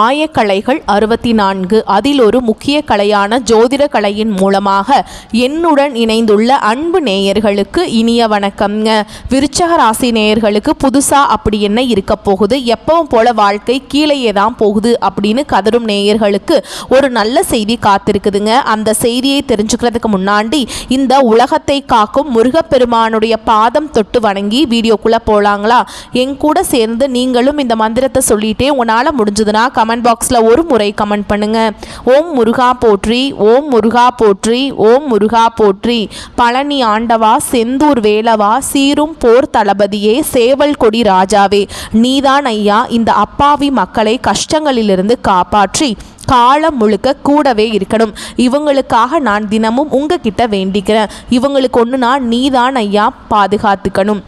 ஆயக்கலைகள் 64. அதில் ஒரு முக்கிய கலையான ஜோதிட கலையின் மூலமாக என்னுடன் இணைந்துள்ள அன்பு நேயர்களுக்கு இனிய வணக்கம்ங்க. விருச்சக ராசி நேயர்களுக்கு புதுசாக அப்படி என்ன இருக்க போகுது, எப்பவும் போல வாழ்க்கை கீழேயே தான் போகுது அப்படின்னு கதரும் நேயர்களுக்கு ஒரு நல்ல செய்தி காத்திருக்குதுங்க. அந்த செய்தியை தெரிஞ்சுக்கிறதுக்கு முன்னாடி இந்த உலகத்தை காக்கும் முருகப்பெருமானுடைய பாதம் தொட்டு வணங்கி வீடியோக்குள்ளே போகலாங்களா? என் கூட சேர்ந்து நீங்களும் இந்த மந்திரத்தை சொல்லிட்டே உங்களால் முடிஞ்சதுன்னா கமெண்ட் பாக்ஸில் ஒரு முறை கமெண்ட் பண்ணுங்க. ஓம் முருகா போற்றி, ஓம் முருகா போற்றி, ஓம் முருகா போற்றி. பழனி ஆண்டவா, செந்தூர் வேலவா, சீரும் போர் தளபதியே, சேவல் கொடி ராஜாவே, நீதான் ஐயா இந்த அப்பாவி மக்களை கஷ்டங்களிலிருந்து காப்பாற்றி காலம் முழுக்க கூடவே இருக்கணும். இவங்களுக்காக நான் தினமும் உங்ககிட்ட வேண்டிக்கிறேன். இவங்களுக்கு ஒன்றுனா நீதான் ஐயா பாதுகாத்துக்கணும்.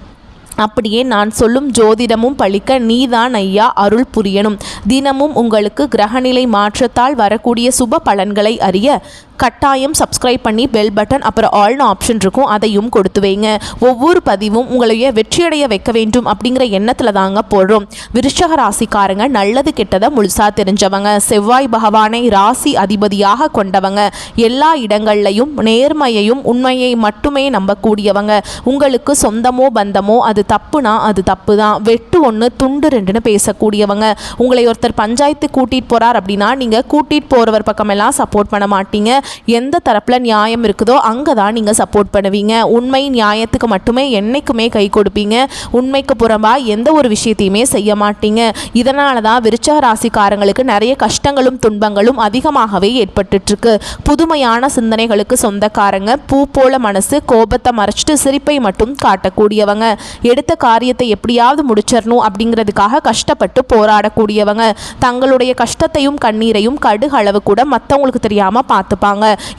அப்படியே நான் சொல்லும் ஜோதிடமும் பழிக்க நீதான் ஐயா அருள் புரியணும். தினமும் உங்களுக்கு கிரகநிலை மாற்றத்தால் வரக்கூடிய சுப பலன்களை அறிய கட்டாயம் சப்ஸ்கிரைப் பண்ணி பெல் பட்டன் அப்புறம் ஆல்னு ஆப்ஷன் இருக்கும், அதையும் கொடுத்து வைங்க. ஒவ்வொரு பதிவும் உங்களைய வெற்றியடைய வைக்க வேண்டும் அப்படிங்கிற எண்ணத்தில் தாங்க போடுறோம். விருச்சக ராசிக்காரங்க நல்லது கெட்டதை முழுசாக தெரிஞ்சவங்க, செவ்வாய் பகவானை ராசி அதிபதியாக கொண்டவங்க, எல்லா இடங்கள்லையும் நேர்மையையும் உண்மையை மட்டுமே நம்பக்கூடியவங்க. உங்களுக்கு சொந்தமோ பந்தமோ அது தப்புனா அது தப்பு தான், வெட்டு ஒன்று துண்டு ரெண்டுன்னு பேசக்கூடியவங்க. உங்களை ஒருத்தர் பஞ்சாயத்து கூட்டிகிட்டு போகிறார் அப்படின்னா நீங்கள் கூட்டிகிட்டு போகிறவர் பக்கமெல்லாம் சப்போர்ட் பண்ண மாட்டீங்க. எந்த தரப்பில் நியாயம் இருக்குதோ அங்கே தான் நீங்கள் சப்போர்ட் பண்ணுவீங்க. உண்மை நியாயத்துக்கு மட்டுமே என்னைக்குமே கை கொடுப்பீங்க. உண்மைக்கு புறம்பாக எந்த ஒரு விஷயத்தையுமே செய்ய மாட்டீங்க. இதனால தான் விருச்சக ராசிக்காரங்களுக்கு நிறைய கஷ்டங்களும் துன்பங்களும் அதிகமாகவே ஏற்பட்டுருக்கு. புதுமையான சிந்தனைகளுக்கு சொந்தக்காரங்க, பூ போல மனசு, கோபத்தை மறைச்சிட்டு சிரிப்பை மட்டும் காட்டக்கூடியவங்க, எடுத்த காரியத்தை எப்படியாவது முடிச்சிடணும் அப்படிங்கிறதுக்காக கஷ்டப்பட்டு போராடக்கூடியவங்க, தங்களுடைய கஷ்டத்தையும் கண்ணீரையும் கடுகு அளவு கூட மற்றவங்களுக்கு தெரியாமல் பார்த்துப்பாங்க.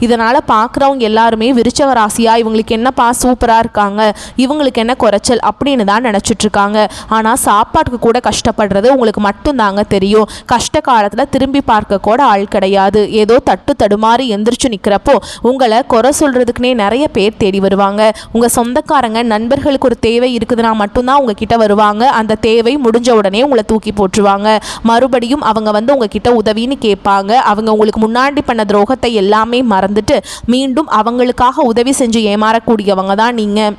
இதனால் பார்க்குறவங்க எல்லாருமே விருச்சக ராசியா இவங்களுக்கு என்னப்பா சூப்பராக இருக்காங்க, இவங்களுக்கு என்ன குறைச்சல் அப்படின்னு தான் நினச்சிட்ருக்காங்க. ஆனால் சாப்பாட்டுக்கு கூட கஷ்டப்படுறது உங்களுக்கு மட்டும்தாங்க தெரியும். கஷ்ட காலத்தில் திரும்பி பார்க்க கூட ஆள் கிடையாது. ஏதோ தட்டு தடுமாறி எந்திரிச்சு நிற்கிறப்போ உங்களை குறை சொல்கிறதுக்குனே நிறைய பேர் தேடி வருவாங்க. உங்கள் சொந்தக்காரங்க நண்பர்களுக்கு ஒரு தேவை இருக்குதுன்னா மட்டும்தான் உங்ககிட்ட வருவாங்க. அந்த தேவை முடிஞ்ச உடனே உங்களை தூக்கி போட்டுருவாங்க. மறுபடியும் அவங்க வந்து உங்ககிட்ட உதவின்னு கேட்பாங்க. அவங்க உங்களுக்கு முன்னாடி பண்ண துரோகத்தை எல்லாமே மறந்துட்டு மீண்டும் அவங்களுக்காக உதவி செஞ்சு ஏமாறக்கூடியவங்க தான் நீங்கள்.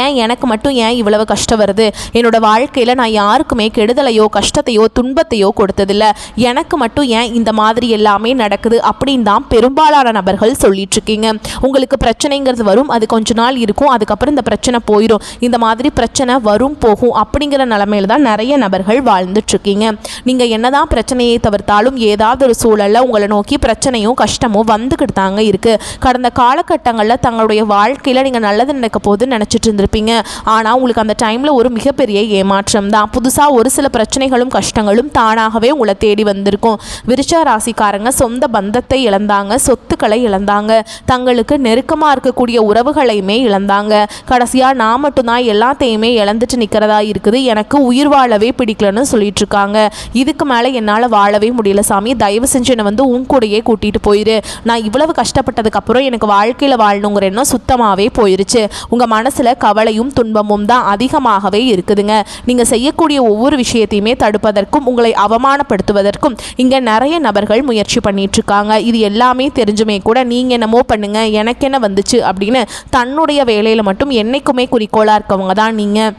ஏன் எனக்கு மட்டும் ஏன் இவ்வளவு கஷ்டம் வருது, என்னோட வாழ்க்கையில் நான் யாருக்குமே கெடுதலையோ கஷ்டத்தையோ துன்பத்தையோ கொடுத்ததில்லை, எனக்கு மட்டும் ஏன் இந்த மாதிரி எல்லாமே நடக்குது அப்படின்னு தான் பெரும்பாலான நபர்கள் சொல்லிட்டு இருக்கீங்க. உங்களுக்கு பிரச்சனைங்கிறது வரும், அது கொஞ்ச நாள் இருக்கும், அதுக்கப்புறம் இந்த பிரச்சனை போயிடும். இந்த மாதிரி பிரச்சனை வரும் போகும் அப்படிங்கிற நிலைமையில தான் நிறைய நபர்கள் வாழ்ந்துட்டுருக்கீங்க. நீங்கள் என்னதான் பிரச்சனையை தவிர்த்தாலும் ஏதாவது ஒரு சூழலில் உங்களை நோக்கி பிரச்சனையும் கஷ்டமும் வந்துக்கிட்டு தாங்க இருக்குது. கடந்த காலகட்டங்களில் தங்களுடைய வாழ்க்கையில் நீங்கள் நல்லது நடக்க போது நினச்சிட்டு இருந்திருப்பீங்க. ஆனால் உங்களுக்கு அந்த டைமில் ஒரு மிகப்பெரிய ஏமாற்றம் தான். புதுசாக ஒரு சில பிரச்சனைகளும் கஷ்டங்களும் தானாகவே உங்களை தேடி வந்திருக்கும். விருச்சக ராசிக்காரங்க சொந்த பந்தத்தை இழந்தாங்க, சொத்துக்களை இழந்தாங்க, தங்களுக்கு நெருக்கமாக இருக்கக்கூடிய உறவுகளையுமே இழந்தாங்க. கடைசியாக நான் மட்டும்தான் எல்லாத்தையுமே இழந்துட்டு நிற்கிறதா இருக்குது, எனக்கு உயிர் வாழவே பிடிக்கலன்னு சொல்லிட்டு இருக்காங்க. இதுக்கு மேலே என்னால் வாழவே முடியல சாமி, தயவு செஞ்சு என்னை வந்து உன் கூடையே கூட்டிகிட்டு போயிரு. நான் இவ்வளவு கஷ்டப்பட்டதுக்கப்புறம் எனக்கு வாழ்க்கையில் வாழணுங்கிற எண்ணம் சுத்தமாகவே போயிருச்சு. உங்கள் மனசில் கவலையும் துன்பமும் தான் அதிகமாகவே இருக்குதுங்க. நீங்கள் செய்யக்கூடிய ஒவ்வொரு விஷயத்தையுமே தடுப்பதற்கும் உங்களை அவமானப்படுத்துவதற்கும் இங்கே நிறைய நபர்கள் முயற்சி பண்ணிட்டு இருக்காங்க. இது எல்லாமே தெரிஞ்சுமே கூட நீங்கள் என்னமோ பண்ணுங்க எனக்கு என்ன வந்துச்சு அப்படின்னு தன்னுடைய வேலையில் மட்டும் என்னைக்குமே குறிக்கோளாக இருக்கவங்க தான் நீங்கள்.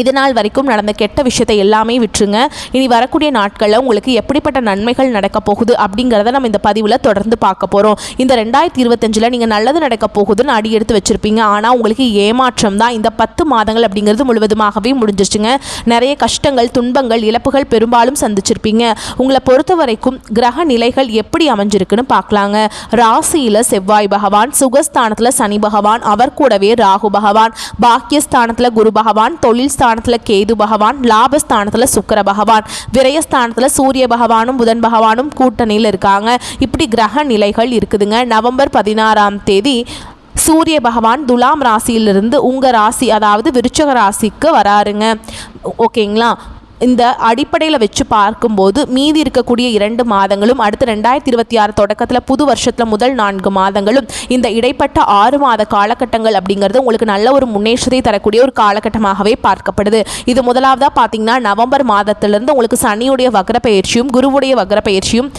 இது நாள் வரைக்கும் நடந்த கெட்ட விஷயத்தை எல்லாமே விட்டுருங்க. இனி வரக்கூடிய நாட்களில் உங்களுக்கு எப்படிப்பட்ட நன்மைகள் நடக்க போகுது அப்படிங்கிறத நம்ம இந்த பதிவில் தொடர்ந்து பார்க்க போகிறோம். இந்த 2025 நீங்கள் நல்லது நடக்க போகுதுன்னு அடி எடுத்து வச்சுருப்பீங்க. ஆனால் உங்களுக்கு ஏமாற்றம் தான். இந்த 10 மாதங்கள் அப்படிங்கிறது முழுவதுமாகவே முடிஞ்சிச்சுங்க. நிறைய கஷ்டங்கள் துன்பங்கள் இழப்புகள் பெரும்பாலும் சந்திச்சிருப்பீங்க. உங்களை பொறுத்த வரைக்கும் கிரக நிலைகள் எப்படி அமைஞ்சிருக்குன்னு பார்க்கலாங்க. ராசியில் செவ்வாய் பகவான், சுகஸ்தானத்தில் சனி பகவான், அவர் கூடவே ராகு பகவான், பாக்கியஸ்தானத்தில் குரு பகவான், தொழில் ஸ்தானத்தில் கேது பகவான், லாபஸ்தானத்தில் சுக்கிர பகவான், விரயஸ்தானத்தில் சூரிய பகவானும் புதன் பகவானும் கூட்டணியில் இருக்காங்க. இப்படி கிரக நிலைகள் இருக்குதுங்க. நவம்பர் 16ஆம் தேதி சூரிய பகவான் துலாம் ராசியிலிருந்து உங்கள் ராசி அதாவது விருச்சக ராசிக்கு வராருங்க. ஓகேங்களா? இந்த அடிப்படையில் வச்சு பார்க்கும்போது மீதி இருக்கக்கூடிய 2 மாதங்களும் அடுத்து 2026 தொடக்கத்தில் புது வருஷத்தில் முதல் 4 மாதங்களும் இந்த இடைப்பட்ட 6 மாத காலகட்டங்கள் அப்படிங்கிறது உங்களுக்கு நல்ல ஒரு முன்னேற்றத்தை தரக்கூடிய ஒரு காலகட்டமாகவே பார்க்கப்படுது. இது முதலாவதாக பார்த்தீங்கன்னா நவம்பர் மாதத்திலிருந்து உங்களுக்கு சனியுடைய வக்ர பயிற்சியும் குருவுடைய வக்ர பயிற்சியும்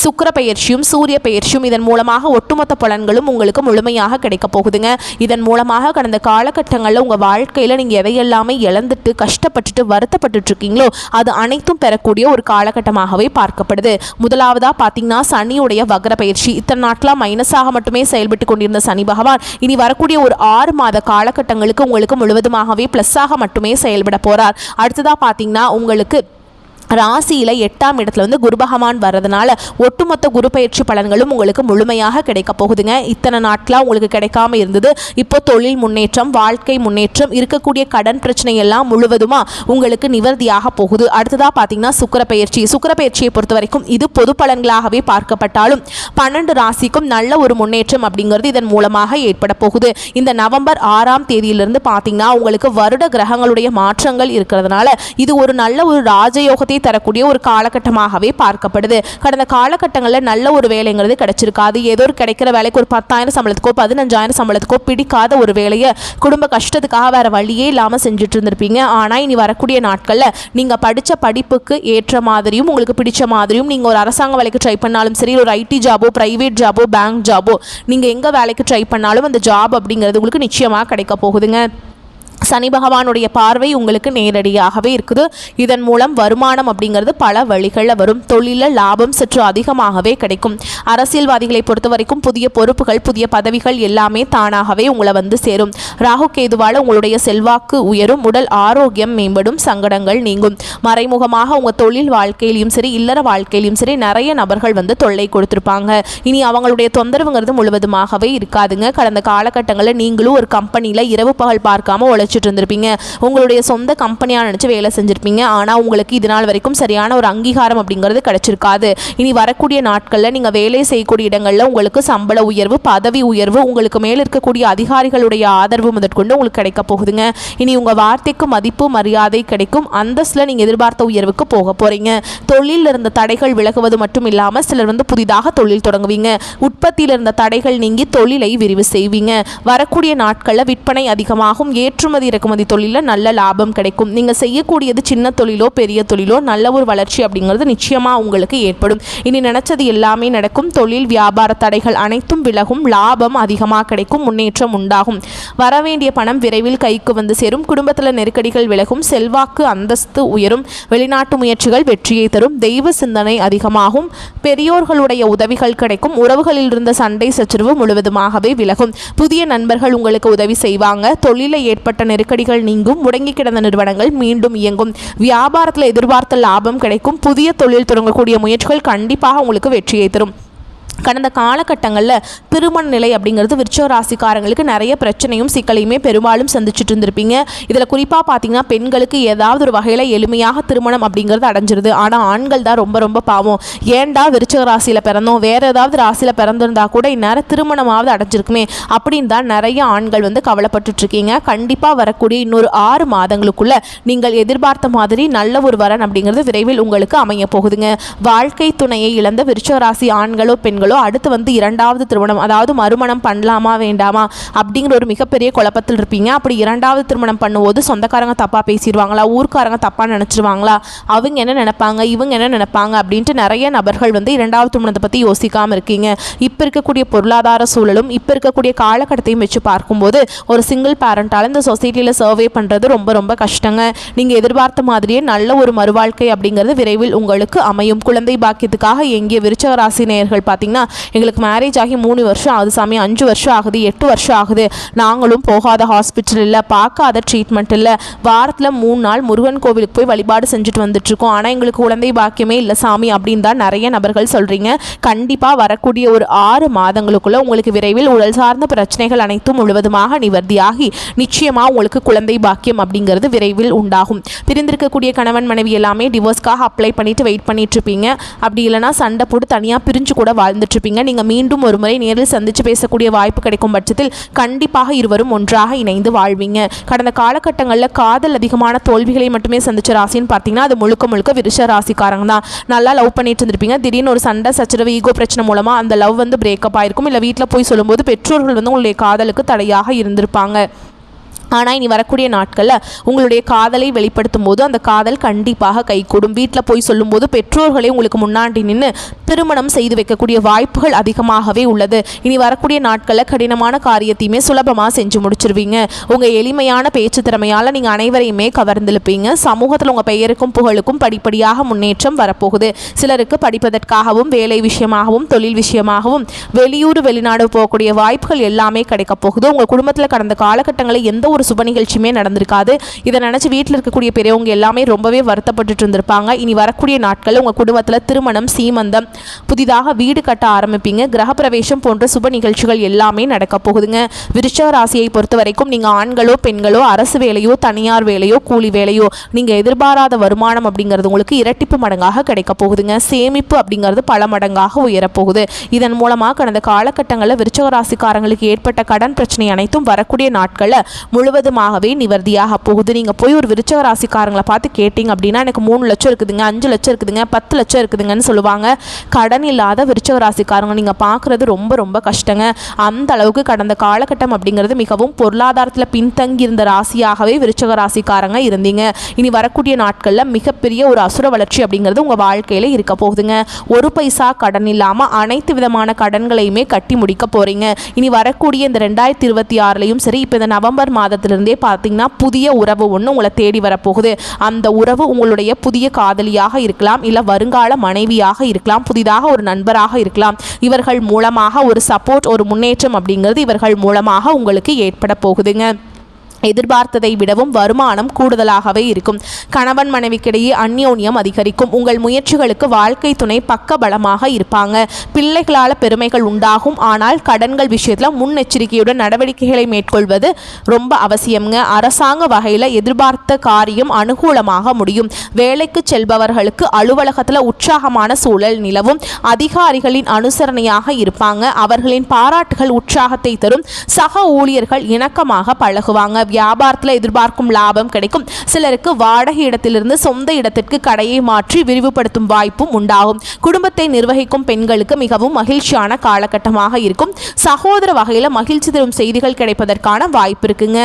சுக்கிர பயிற்சியும் சூரிய பயிற்சியும் இதன் மூலமாக ஒட்டுமொத்த பலன்களும் உங்களுக்கு முழுமையாக கிடைக்க போகுதுங்க. இதன் மூலமாக கடந்த காலகட்டங்களில் உங்கள் வாழ்க்கையில் நீங்கள் எதையெல்லாமே இழந்துட்டு கஷ்டப்பட்டுட்டு வருத்தப்பட்டு இருக்கீங்களோ அது அனைத்தும் பெறக்கூடிய ஒரு காலகட்டமாகவே பார்க்கப்படுது. முதலாவதாக பார்த்தீங்கன்னா சனியுடைய வக்ர பயிற்சி. இத்தனை நாட்களாக மைனஸாக மட்டுமே செயல்பட்டு கொண்டிருந்த சனி பகவான் இனி வரக்கூடிய ஒரு 6 மாத காலகட்டங்களுக்கு உங்களுக்கு முழுவதுமாகவே ப்ளஸ்ஸாக மட்டுமே செயல்பட போகிறார். அடுத்ததாக பார்த்தீங்கன்னா உங்களுக்கு ராசியில் 8ஆம் இடத்துல வந்து குரு பகவான் வர்றதுனால ஒட்டுமொத்த குரு பயிற்சி பலன்களும் உங்களுக்கு முழுமையாக கிடைக்க போகுதுங்க. இத்தனை நாட்களாக உங்களுக்கு கிடைக்காம இருந்தது, இப்போ தொழில் முன்னேற்றம், வாழ்க்கை முன்னேற்றம், இருக்கக்கூடிய கடன் பிரச்சனை எல்லாம் முழுவதுமாக உங்களுக்கு நிவர்த்தியாக போகுது. அடுத்ததாக பார்த்தீங்கன்னா சுக்கிர பயிற்சி. சுக்கிர பயிற்சியை பொறுத்த வரைக்கும் இது பொது பலன்களாகவே பார்க்கப்பட்டாலும் 12 ராசிக்கும் நல்ல ஒரு முன்னேற்றம் அப்படிங்கிறது இதன் மூலமாக ஏற்பட போகுது. இந்த நவம்பர் 6ஆம் தேதியிலிருந்து பார்த்தீங்கன்னா உங்களுக்கு வருட கிரகங்களுடைய மாற்றங்கள் இருக்கிறதுனால இது ஒரு நல்ல ஒரு ராஜயோகத்தை தரக்கூடிய ஒரு காலகட்டமாகவே பார்க்கப்படுது. கடந்த காலகட்டங்களில் நல்ல ஒரு வேலைங்கிறது கிடைச்சிருக்காது. ஏதோ ஒரு கிடைக்கிற வேலைக்கு ஒரு 10,000 சம்பளத்துக்கோ 15,000 சம்பளத்துக்கோ பிடிக்காத ஒரு வேலையை குடும்ப கஷ்டத்துக்காக வேற வழியே இல்லாமல் செஞ்சுட்டு இருந்திருப்பீங்க. ஆனால் இனி வரக்கூடிய நாட்களில் நீங்கள் படித்த படிப்புக்கு ஏற்ற மாதிரியும் உங்களுக்கு பிடிச்ச மாதிரியும் நீங்கள் ஒரு அரசாங்க வேலைக்கு ட்ரை பண்ணாலும் சரி, ஒரு ஐடி ஜாபோ பிரைவேட் ஜாபோ பேங்க் ஜாபோ நீங்கள் எங்கே வேலைக்கு ட்ரை பண்ணாலும் அந்த ஜாப் அப்படிங்கிறது உங்களுக்கு நிச்சயமாக கிடைக்க போகுதுங்க. சனி பகவானுடைய பார்வை உங்களுக்கு நேரடியாகவே இருக்குது. இதன் மூலம் வருமானம் அப்படிங்கிறது பல வழிகளில் வரும். தொழிலில் லாபம் சற்று அதிகமாகவே கிடைக்கும். அரசியல்வாதிகளை பொறுத்த வரைக்கும் புதிய பொறுப்புகள் புதிய பதவிகள் எல்லாமே தானாகவே உங்களை வந்து சேரும். ராகு கேதுவால் உங்களுடைய செல்வாக்கு உயரும், உடல் ஆரோக்கியம் மேம்படும், சங்கடங்கள் நீங்கும். மறைமுகமாக உங்கள் தொழில் வாழ்க்கையிலையும் சரி இல்லற வாழ்க்கையிலையும் சரி நிறைய நபர்கள் வந்து தொல்லை கொடுத்துருப்பாங்க. இனி அவங்களுடைய தொந்தரவுங்கிறது முழுவதுமாகவே இருக்காதுங்க. கடந்த காலகட்டங்களில் நீங்களும் ஒரு கம்பெனியில் இரவு பகல் பார்க்காம உழைச்சிட்டு இருந்திருப்பீங்க. உங்களுடைய சொந்த கம்பெனியாக நினச்சி வேலை செஞ்சுருப்பீங்க. ஆனால் உங்களுக்கு இது நாள் வரைக்கும் சரியான ஒரு அங்கீகாரம் அப்படிங்கிறது கிடைச்சிருக்காது. இனி வரக்கூடிய நாட்களில் நீங்கள் வேலை செய்யக்கூடிய இடங்களில் உங்களுக்கு சம்பள உயர்வு பதவி உயர்வு உங்களுக்கு மேல் இருக்கக்கூடிய அதிகாரிகளுடைய ஆதரவு முதற்கொண்டு உங்களுக்கு கிடைக்க போகுதுங்க. இனி உங்கள் வார்த்தைக்கு மதிப்பு மரியாதை கிடைக்கும். அந்தஸ்தில் நீங்கள் எதிர்பார்த்த உயர்வுக்கு போக போகிறீங்க. தொழிலில் இருந்த தடைகள் விலகுவது மட்டும் இல்லாமல் சிலர் வந்து புதிதாக தொழில் தொடங்குவீங்க. உற்பத்தியில் இருந்த தடைகள் நீங்கி தொழிலை விரிவு செய்வீங்க. வரக்கூடிய நாட்களில் விற்பனை அதிகமாகும். ஏற்றுமதி இறக்குமதி தொழிலில் நல்ல லாபம் கிடைக்கும். நீங்கள் செய்யக்கூடியது சின்ன தொழிலோ பெரிய தொழிலோ நல்ல ஒரு வளர்ச்சி அப்படிங்கிறது நிச்சயமாக உங்களுக்கு ஏற்படும். இனி நினைச்சது எல்லாமே நடக்கும். தொழில் வியாபார தடைகள் அனைத்தும் விலகும். லாபம் அதிகமாக கிடைக்கும். முன்னேற்றம் உண்டாகும். வரவேண்டிய பணம் விரைவில் கைக்கு வந்து சேரும். குடும்பத்தில் நெருக்கடிகள் விலகும். செல்வாக்கு அந்தஸ்து உயரும். வெளிநாட்டு முயற்சிகள் வெற்றியை தரும். தெய்வ சிந்தனை அதிகமாகும். பெரியோர்களுடைய உதவிகள் கிடைக்கும். உறவுகளில் இருந்த சண்டை சச்சரவு முழுவதுமாகவே விலகும். புதிய நண்பர்கள் உங்களுக்கு உதவி செய்வாங்க. தொழிலை ஏற்பட்ட நெருக்கடிகள் நீங்கும். முடங்கி கிடந்த நிறுவனங்கள் மீண்டும் இயங்கும். வியாபாரத்தில் எதிர்பார்த்த லாபம் கிடைக்கும். புதிய தொழில் தொடங்கக்கூடிய முயற்சிகள் கண்டிப்பாக உங்களுக்கு வெற்றியை தரும். கடந்த காலகட்டங்களில் திருமண நிலை அப்படிங்கிறது விருச்சிக ராசிக்காரங்களுக்கு நிறைய பிரச்சனையும் சிக்கலையுமே பெரும்பாலும் சந்திச்சுட்டு இருந்திருப்பீங்க. இதில் குறிப்பாக பார்த்தீங்கன்னா பெண்களுக்கு ஏதாவது ஒரு வகையில் எளிமையாக திருமணம் அப்படிங்கிறது அடைஞ்சிருது. ஆனால் ஆண்கள் தான் ரொம்ப ரொம்ப பாவம். ஏண்டா விருச்சிக ராசியில் பிறந்தோம், வேறு ஏதாவது ராசியில் பிறந்திருந்தா கூட இந்நேரம் திருமணமாவது அடைஞ்சிருக்குமே அப்படின்னு தான் நிறைய ஆண்கள் வந்து கவலைப்பட்டுட்ருக்கீங்க. கண்டிப்பாக வரக்கூடிய இன்னொரு 6 மாதங்களுக்குள்ள நீங்கள் எதிர்பார்த்த மாதிரி நல்ல ஒரு வரன் அப்படிங்கிறது விரைவில் உங்களுக்கு அமைய போகுதுங்க. வாழ்க்கை துணையை இழந்த விருச்சிக ராசி ஆண்களோ பெண்களோ அடுத்து வந்து 2வது திருமணம் அதாவது மறுமணம் பண்ணலாமா வேண்டாமா அப்படிங்கிற ஒரு மிகப்பெரிய குழப்பத்தில் இருப்பீங்க. அப்படி 2வது திருமணம் பண்ணும்போது சொந்தக்காரங்க தப்பாக பேசிடுவாங்களா, ஊர்க்காரங்க தப்பாக நினச்சிருவாங்களா, அவங்க என்ன நினைப்பாங்க இவங்க என்ன நினைப்பாங்க அப்படின்ட்டு நிறைய நபர்கள் வந்து 2வது திருமணத்தை பற்றி யோசிக்காமல் இருக்கீங்க. இப்போ இருக்கக்கூடிய பொருளாதார சூழலும் இப்போ இருக்கக்கூடிய காலகட்டத்தையும் வச்சு பார்க்கும்போது ஒரு சிங்கிள் பேரண்டால் இந்த சொசைட்டியில் சர்வே பண்ணுறது ரொம்ப ரொம்ப கஷ்டங்க. நீங்கள் எதிர்பார்த்த மாதிரியே நல்ல ஒரு மறுவாழ்க்கை அப்படிங்கிறது விரைவில் உங்களுக்கு அமையும். குழந்தை பாக்கியத்துக்காக எங்கிய விருச்சிக ராசி நேயர்கள் பார்த்தீங்கன்னா எங்களுக்கு மேரேஜ் ஆகி 3 வருஷம் ஆகுது சாமி, 5 வருஷம் ஆகுது, 8 வருஷம் ஆகுது, நாங்களும் போகாத ஹாஸ்பிட்டல் இல்லை, பார்க்காத ட்ரீட்மெண்ட் இல்லை, வாரத்தில் 3 நாள் முருகன் கோவிலுக்கு போய் வழிபாடு செஞ்சுட்டு வந்துட்டுருக்கோம், ஆனால் எங்களுக்கு குழந்தை பாக்கியமே இல்லை சாமி அப்படின்னு தான் நிறைய நபர்கள் சொல்கிறீங்க. கண்டிப்பாக வரக்கூடிய ஒரு 6 மாதங்களுக்குள்ளே உங்களுக்கு விரைவில் உடல் சார்ந்த பிரச்சனைகள் அனைத்தும் முழுவதுமாக நிவர்த்தியாகி நிச்சயமாக உங்களுக்கு குழந்தை பாக்கியம் அப்படிங்கிறது விரைவில் உண்டாகும். பிரிந்திருக்கக்கூடிய கணவன் மனைவி எல்லாமே டிவோர்ஸ்க்காக அப்ளை பண்ணிட்டு வெயிட் பண்ணிட்டு இருப்பீங்க. அப்படி இல்லைனா சண்டை போட்டு தனியாக பிரிஞ்சு கூட வாழ்ந்துட்டு வந்துட்டுருப்பீங்க. நீங்கள் மீண்டும் ஒரு முறை நேரில் சந்தித்து பேசக்கூடிய வாய்ப்பு கிடைக்கும் பட்சத்தில் கண்டிப்பாக இருவரும் ஒன்றாக இணைந்து வாழ்வீங்க. கடந்த காலகட்டங்களில் காதல் அதிகமான தோல்விகளை மட்டுமே சந்திச்ச ராசின்னு பார்த்தீங்கன்னா அது முழுக்க முழுக்க விருச்ச ராசிக்காரங்க தான். நல்லா லவ் பண்ணிட்டு இருந்திருப்பீங்க. திடீர்னு ஒரு சண்டை சச்சரவு ஈகோ பிரச்சனை மூலமாக அந்த லவ் பிரேக்கப் ஆயிருக்கும். இல்லை வீட்டில் போய் சொல்லும்போது பெற்றோர்கள் உங்களுடைய காதலுக்கு தடையாக இருந்திருப்பாங்க. ஆனால் இனி வரக்கூடிய நாட்களில் உங்களுடைய காதலை வெளிப்படுத்தும் போது அந்த காதல் கண்டிப்பாக கைகூடும். வீட்டில் போய் சொல்லும்போது பெற்றோர்களே உங்களுக்கு முன்னாடி நின்று திருமணம் செய்து வைக்கக்கூடிய வாய்ப்புகள் அதிகமாகவே உள்ளது. இனி வரக்கூடிய நாட்களில் கடினமான காரியத்தையுமே சுலபமாக செஞ்சு முடிச்சிருவீங்க. உங்கள் எளிமையான பேச்சு திறமையால் நீங்கள் அனைவரையுமே கவர்ந்திருப்பீங்க. சமூகத்தில் உங்கள் பெயருக்கும் புகழுக்கும் படிப்படியாக முன்னேற்றம் வரப்போகுது. சிலருக்கு படிப்பதற்காகவும் வேலை விஷயமாகவும் தொழில் விஷயமாகவும் வெளியூர் வெளிநாடு போகக்கூடிய வாய்ப்புகள் எல்லாமே கிடைக்க போகுது. உங்கள் குடும்பத்தில் கடந்த காலகட்டங்களில் எந்த ஒரு சுப நிகழ்ச்சியுமே நடந்திருக்காது. இதை நினைச்சு வீட்டில் இருக்கக்கூடிய பெரியவங்க எல்லாமே ரொம்பவே வருத்தப்பட்டு இருந்திருப்பாங்க. இனி வரக்கூடிய நாட்களில் உங்கள் குடும்பத்தில் திருமணம், சீமந்தம், புதிதாக வீடு கட்ட ஆரம்பிப்பீங்க. கிரகப்பிரவேசம் போன்ற சுப நிகழ்ச்சிகள் எல்லாமே நடக்க போகுதுங்க. விருச்சிக ராசியை பொறுத்த வரைக்கும் நீங்கள் ஆண்களோ பெண்களோ அரசு வேலையோ தனியார் வேலையோ கூலி வேலையோ நீங்கள் எதிர்பாராத வருமானம் அப்படிங்கிறது உங்களுக்கு இரட்டிப்பு மடங்காக கிடைக்க போகுதுங்க. சேமிப்பு அப்படிங்கிறது பல மடங்காக உயரப்போகுது. இதன் மூலமாக கடந்த காலகட்டங்களில் விருச்சிக ராசிக்காரங்களுக்கு ஏற்பட்ட கடன் பிரச்சனை அனைத்தும் வரக்கூடிய நாட்களில் முழுவதுமாகவே நிவர்த்தியாக போகுது. நீங்கள் போய் ஒரு விருச்சிக ராசிக்காரங்களை பார்த்து கேட்டிங்க அப்படின்னா எனக்கு 3 லட்சம் இருக்குதுங்க, 5 லட்சம் இருக்குதுங்க, 10 லட்சம் இருக்குதுங்கன்னு சொல்லுவாங்க. கடன் இல்லாத விருச்சிக ராசிக்காரங்க நீங்கள் பார்க்குறது ரொம்ப ரொம்ப கஷ்டங்க. அந்த அளவுக்கு கடந்த காலகட்டம் அப்படிங்கிறது மிகவும் பொருளாதாரத்தில் பின்தங்கி இருந்த ராசியாகவே விருச்சிக ராசிக்காரங்க இருந்தீங்க. இனி வரக்கூடிய நாட்களில் மிகப்பெரிய ஒரு அசுர வளர்ச்சி அப்படிங்கிறது உங்கள் வாழ்க்கையில் இருக்க போகுதுங்க. ஒரு பைசா கடன் இல்லாமல் அனைத்து விதமான கடன்களையுமே கட்டி முடிக்க போகிறீங்க. இனி வரக்கூடிய இந்த 2026லையும் சரி, இப்போ இந்த நவம்பர் மாதத்திலிருந்தே பார்த்தீங்கன்னா புதிய உறவு ஒன்று உங்களை தேடி வரப்போகுது. அந்த உறவு உங்களுடைய புதிய காதலியாக இருக்கலாம், இல்லை வருங்கால மனைவியாக இருக்கலாம், புதிதாக ஒரு நண்பராக இருக்கலாம். இவர்கள் மூலமாக ஒரு சப்போர்ட், ஒரு முன்னேற்றம் அப்படிங்கிறது இவர்கள் மூலமாக உங்களுக்கு ஏற்பட போகுதுங்க. எதிர்பார்த்ததை விடவும் வருமானம் கூடுதலாகவே இருக்கும். கணவன் மனைவிக்கிடையே அந்யோன்யம் அதிகரிக்கும். உங்கள் முயற்சிகளுக்கு வாழ்க்கை துணை பக்க பலமாக இருப்பாங்க. பிள்ளைகளால் பெருமைகள் உண்டாகும். ஆனால் கடன்கள் விஷயத்தில் முன்னெச்சரிக்கையுடன் நடவடிக்கைகளை மேற்கொள்வது ரொம்ப அவசியம்ங்க. அரசாங்க வகையில் எதிர்பார்த்த காரியம் அனுகூலமாக முடியும். வேலைக்கு செல்பவர்களுக்கு அலுவலகத்தில் உற்சாகமான சூழல் நிலவும். அதிகாரிகளின் அனுசரணையாக இருப்பாங்க. அவர்களின் பாராட்டுகள் உற்சாகத்தை தரும். சக ஊழியர்கள் இணக்கமாக பழகுவாங்க. வியாபாரத்தில் எதிர்பார்க்கும் லாபம் கிடைக்கும். சிலருக்கு வாடகை இடத்திலிருந்து சொந்த இடத்திற்கு கடையை மாற்றி விரிவுபடுத்தும் வாய்ப்பும் உண்டாகும். குடும்பத்தை நிர்வகிக்கும் பெண்களுக்கு மிகவும் மகிழ்ச்சியான காலகட்டமாக இருக்கும். சகோதர வகையில் மகிழ்ச்சி தரும் செய்திகள் கிடைப்பதற்கான வாய்ப்பு இருக்குங்க.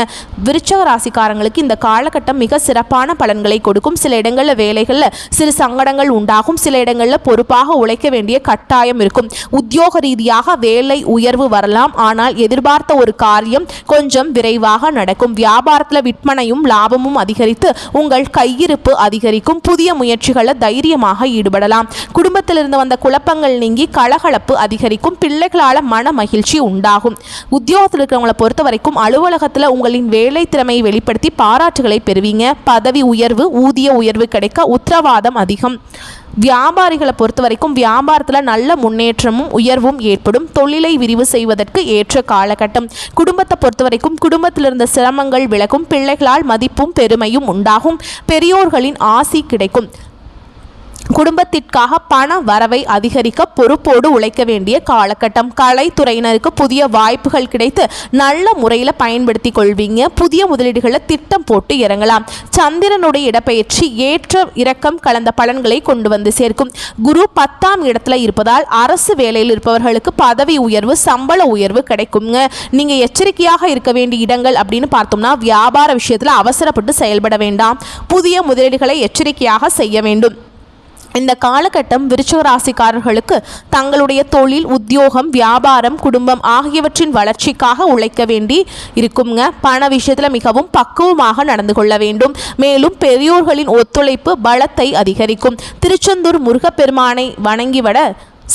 விருச்சிக ராசிக்காரங்களுக்கு இந்த காலகட்டம் மிக சிறப்பான பலன்களை கொடுக்கும். சில இடங்களில் வேலைகளில் சிறு சங்கடங்கள் உண்டாகும். சில இடங்களில் பொறுப்பாக உழைக்க வேண்டிய கட்டாயம் இருக்கும். உத்தியோக ரீதியாக வேலை உயர்வு வரலாம். ஆனால் எதிர்பார்த்த ஒரு காரியம் கொஞ்சம் விரைவாக நடக்கும். வியாபாரத்தில் விற்பனையும் லாபமும் அதிகரித்து உங்கள் கையிருப்பு அதிகரிக்கும். புதிய முயற்சிகளை தைரியமாக ஈடுபடலாம். குடும்பத்திலிருந்து வந்த குழப்பங்கள் நீங்கி கலகலப்பு அதிகரிக்கும். பிள்ளைகளால் மன மகிழ்ச்சி உண்டாகும். உத்தியோகத்தில் இருக்கிறவங்களை பொறுத்த வரைக்கும் அலுவலகத்தில் உங்களின் வேலை திறமையை வெளிப்படுத்தி பாராட்டுகளை பெறுவீங்க. பதவி உயர்வு, ஊதிய உயர்வு கிடைக்க உத்தரவாதம் அதிகம். வியாபாரிகளை பொறுத்த வரைக்கும் வியாபாரத்தில் நல்ல முன்னேற்றமும் உயர்வும் ஏற்படும். தொழிலை விரிவு செய்வதற்கு ஏற்ற காலகட்டம். குடும்பத்தை பொறுத்த வரைக்கும் குடும்பத்தில் இருந்த சிரமங்கள் விலகும். பிள்ளைகளால் மதிப்பும் பெருமையும் உண்டாகும். பெரியோர்களின் ஆசி கிடைக்கும். குடும்பத்திற்காக பண வரவை அதிகரிக்க பொறுப்போடு உழைக்க வேண்டிய காலகட்டம். கலைத்துறையினருக்கு புதிய வாய்ப்புகள் கிடைத்து நல்ல முறையில் பயன்படுத்தி கொள்வீங்க. புதிய முதலீடுகளை திட்டம் போட்டு இறங்கலாம். சந்திரனுடைய இடப்பெயர்ச்சி ஏற்ற இறக்கம் கலந்த பலன்களை கொண்டு வந்து சேர்க்கும். குரு 10ஆம் இடத்துல இருப்பதால் அரசு வேலையில் இருப்பவர்களுக்கு பதவி உயர்வு, சம்பள உயர்வு கிடைக்குங்க. நீங்க எச்சரிக்கையாக இருக்க வேண்டிய இடங்கள் அப்படின்னு பார்த்தோம்னா வியாபார விஷயத்தில் அவசரப்பட்டு செயல்பட வேண்டாம். புதிய முதலீடுகளை எச்சரிக்கையாக செய்ய வேண்டும். இந்த காலகட்டம் விருச்சிக ராசிக்காரர்களுக்கு தங்களுடைய தொழில், உத்தியோகம், வியாபாரம், குடும்பம் ஆகியவற்றின் வளர்ச்சிக்காக உழைக்க வேண்டி இருக்குங்க. பண விஷயத்தில் மிகவும் பக்குவமாக நடந்து கொள்ள வேண்டும். மேலும் பெரியோர்களின் ஒத்துழைப்பு பலத்தை அதிகரிக்கும். திருச்செந்தூர் முருகப்பெருமானை வணங்கிவிட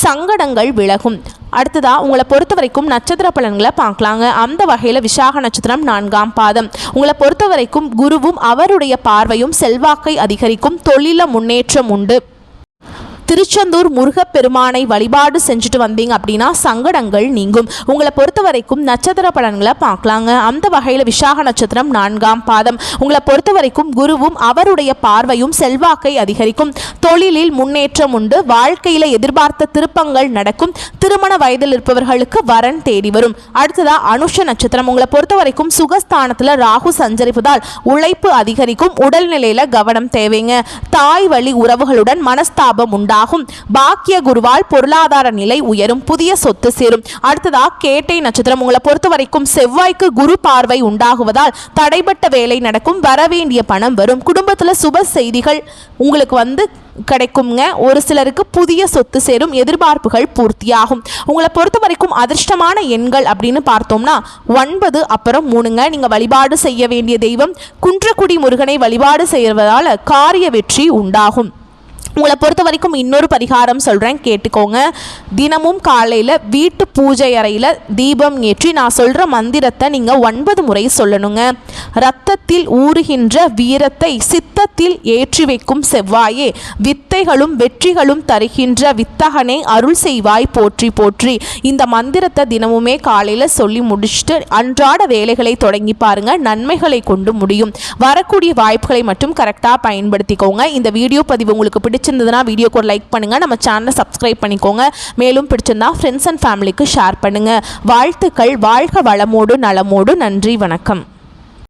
சங்கடங்கள் விலகும். அடுத்ததாக உங்களை பொறுத்த வரைக்கும் நட்சத்திர பலன்களை பார்க்கலாங்க. அந்த வகையில் விசாக நட்சத்திரம் 4ஆம் பாதம். உங்களை பொறுத்த வரைக்கும் குருவும் அவருடைய பார்வையும் செல்வாக்கை அதிகரிக்கும். தொழில முன்னேற்றம் உண்டு. திருச்செந்தூர் முருகப்பெருமானை வழிபாடு செஞ்சுட்டு வந்தீங்க அப்படின்னா சங்கடங்கள் நீங்கும். உங்களை பொறுத்த வரைக்கும் நட்சத்திர பலன்களை பார்க்கலாங்க. அந்த வகையில் விசாக நட்சத்திரம் 4ஆம் பாதம். உங்களை பொறுத்த வரைக்கும் குருவும் அவருடைய பார்வையும் செல்வாக்கை அதிகரிக்கும். தொழிலில் முன்னேற்றம் உண்டு. வாழ்க்கையில் எதிர்பார்த்த திருப்பங்கள் நடக்கும். திருமண வயதில் இருப்பவர்களுக்கு வரன் தேடி வரும். அடுத்ததா அனுஷ நட்சத்திரம். உங்களை பொறுத்த வரைக்கும் சுகஸ்தானத்தில் ராகு சஞ்சரிப்பதால் உழைப்பு அதிகரிக்கும். உடல்நிலையில கவனம் தேவைங்க. தாய் வழி உறவுகளுடன் மனஸ்தாபம் உண்டாகும். பாக்கிய குருவால் பொருளாதார நிலை உயரும். புதிய சொத்து சேரும். அடுத்ததா கேட்டை நட்சத்திரம். உங்களை பொறுத்த வரைக்கும் செவ்வாய்க்கு குரு பார்வை உண்டாகுவதால் தடைபட்ட வேலை நடக்கும். வரவேண்டிய பணம் வரும். குடும்பத்தில் சுப செய்திகள் உங்களுக்கு கிடைக்குங்க. ஒரு சிலருக்கு புதிய சொத்து சேரும். எதிர்பார்ப்புகள் பூர்த்தியாகும். உங்களை பொறுத்த வரைக்கும் அதிர்ஷ்டமான எண்கள் அப்படின்னு பார்த்தோம்னா 9 அப்புறம் 3ங்க. நீங்கள் வழிபாடு செய்ய வேண்டிய தெய்வம் குன்றக்குடி முருகனை வழிபாடு செய்வதால் காரிய வெற்றி உண்டாகும். உங்களை பொறுத்த வரைக்கும் இன்னொரு பரிகாரம் சொல்கிறேன், கேட்டுக்கோங்க. தினமும் காலையில் வீட்டு பூஜை அறையில் தீபம் ஏற்றி நான் சொல்கிற மந்திரத்தை நீங்கள் 9 முறை சொல்லணுங்க. இரத்தத்தில் ஊறுகின்ற வீரத்தை சித்தத்தில் ஏற்றி வைக்கும் செவ்வாயே, வித்தைகளும் வெற்றிகளும் தருகின்ற வித்தகனை அருள் செய்வாய் போற்றி போற்றி. இந்த மந்திரத்தை தினமுமே காலையில் சொல்லி முடிச்சுட்டு அன்றாட வேலைகளை தொடங்கி பாருங்க. நன்மைகளை கொண்டு முடியும். வரக்கூடிய வாய்ப்புகளை மட்டும் கரெக்டாக பயன்படுத்திக்கோங்க. இந்த வீடியோ பதிவு உங்களுக்கு பிடிச்சிருந்ததுன்னா வீடியோக்கு ஒரு லைக் பண்ணுங்க. நம்ம சேனலை சப்ஸ்கிரைப் பண்ணிக்கோங்க. மேலும் பிடிச்சிருந்தா ஃப்ரெண்ட்ஸ் அண்ட் ஃபேமிலிக்கு ஷேர் பண்ணுங்க. வாழ்த்துக்கள். வாழ்க வளமோடு நலமோடு. நன்றி, வணக்கம்.